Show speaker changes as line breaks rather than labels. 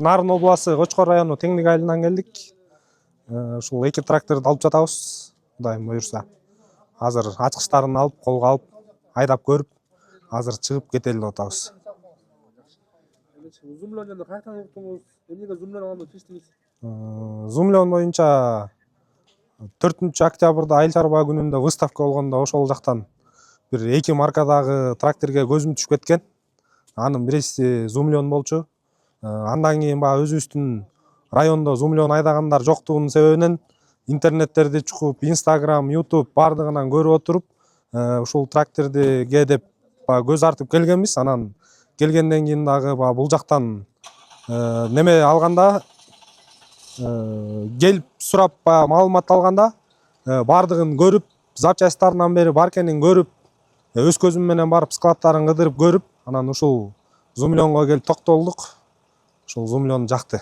Нарын обласы Кочкор району Теңдик айылынан келдик. Ушул эки тракторду алып жатабыз. Кудайым буюрса. Азыр ачкычтарын алып, колго алып, айдап көрүп, азыр чыгып кетели деп атабыз.
Зумлондон кайдан уктуңуз? Эмнеге зумлон алып кириштиңиз?
Зумлон боюнча 4-октябрда айыл чарба күнүндө выставка болгондо ошол жактан бир эки маркадагы тракторге көзүм түшүп кеткен. Анын биринчиси зумлон болчу. Андан кийин баягы өзүбүздүн райондо зумлон айдагандар жоктугунун себебинен интернеттерди чукуп, Instagram, YouTube бардыгынан көрүп отуруп, ушул трактордуге деп көз артып келгенбиз. Анан келгенден кийин дагы бул жактан неме алганда, келип сурап маалымат алганда, бардыгын көрүп, запчастарынан бери бар экенин көрүп, өз көзүм менен барып складтарын кыдырып көрүп, анан ушул зумлонго келип токтолдук. Ушул зумлон жакты.